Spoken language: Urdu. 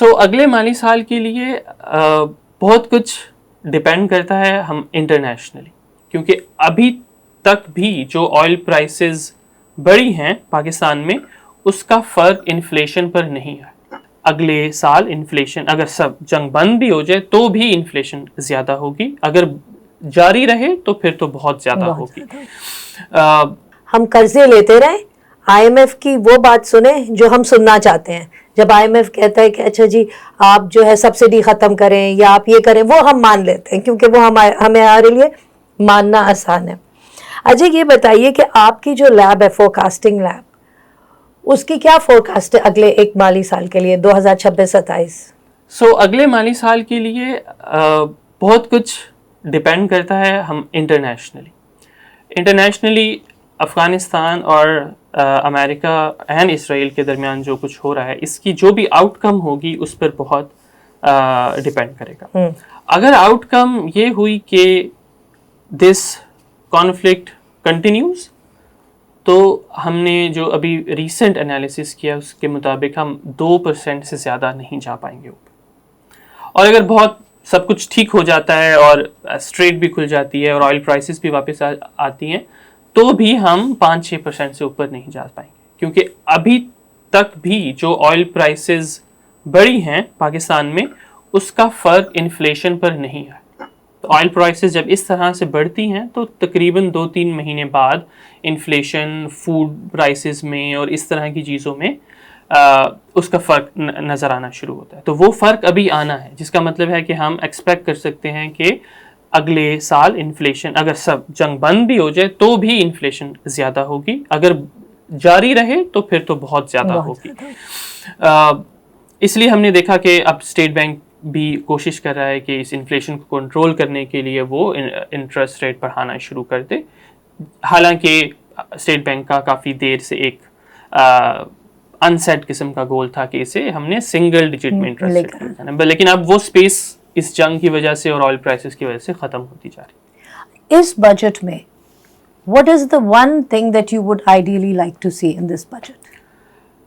اگلے مالی سال کے لیے بہت کچھ ڈپینڈ کرتا ہے ہم انٹرنیشنلی، کیونکہ ابھی تک بھی جو آئل پرائسز بڑھی ہیں پاکستان میں اس کا فرق انفلیشن پر نہیں ہے. اگلے سال انفلیشن اگر سب جنگ بند بھی ہو جائے تو بھی انفلیشن زیادہ ہوگی، اگر جاری رہے تو پھر تو بہت زیادہ ہوگی. ہم قرضے لیتے رہیں، آئی ایم ایف کی وہ بات سنیں جو ہم سننا چاہتے ہیں. جب آئی ایم ایف کہتا ہے کہ اچھا جی آپ جو ہے سبسڈی ختم کریں یا آپ یہ کریں، وہ ہم مان لیتے ہیں کیونکہ وہ ہمیں ہمارے لیے ماننا آسان ہے. اجے یہ بتائیے کہ آپ کی جو لیب ہے فورکاسٹنگ لیب، اس کی کیا فورکاسٹ ہے اگلے ایک مالی سال کے لیے 2026-27؟ اگلے مالی سال کے لیے بہت کچھ ڈپینڈ کرتا ہے ہم انٹرنیشنلی افغانستان اور امریکہ اینڈ اسرائیل کے درمیان جو کچھ ہو رہا ہے، اس کی جو بھی آؤٹ کم ہوگی اس پر بہت ڈپینڈ کرے گا. اگر آؤٹ کم یہ ہوئی کہ دس کانفلکٹ کنٹینیوز، تو ہم نے جو ابھی ریسنٹ انالیسس کیا اس کے مطابق ہم 2% سے زیادہ نہیں جا پائیں گے اوپر. اور اگر بہت سب کچھ ٹھیک ہو جاتا ہے اور اسٹریٹ بھی کھل جاتی ہے اور آئل پرائسز بھی واپس آتی ہیں، تو بھی ہم 5-6% سے اوپر نہیں جا پائیں گے، کیونکہ ابھی تک بھی جو آئل پرائسز بڑھی ہیں پاکستان میں اس کا فرق انفلیشن پر نہیں ہے. تو آئل پرائسز جب اس طرح سے بڑھتی ہیں تو تقریباً 2-3 مہینے بعد انفلیشن فوڈ پرائسز میں اور اس طرح کی چیزوں میں اس کا فرق نظر آنا شروع ہوتا ہے. تو وہ فرق ابھی آنا ہے، جس کا مطلب ہے کہ ہم ایکسپیکٹ کر سکتے ہیں کہ اگلے سال انفلیشن اگر سب جنگ بند بھی ہو جائے تو بھی انفلیشن زیادہ ہوگی، اگر جاری رہے تو پھر تو بہت زیادہ ہوگی. اس لیے ہم نے دیکھا کہ اب اسٹیٹ بینک بھی کوشش کر رہا ہے کہ اس انفلیشن کو کنٹرول کرنے کے لیے وہ انٹرسٹ ریٹ بڑھانا شروع کر دے. حالانکہ اسٹیٹ بینک کا کافی دیر سے ایک انسیٹ قسم کا گول تھا کہ اسے ہم نے سنگل ڈیجٹ میں انٹرسٹ ریٹ کرنا ہے، لیکن اب وہ اسپیس اس جنگ کی وجہ سے اور آئل پرائسز کی وجہ سے ختم ہوتی جا رہی ہے. اس بجٹ میں what is the one thing that you would ideally like to see in this budget?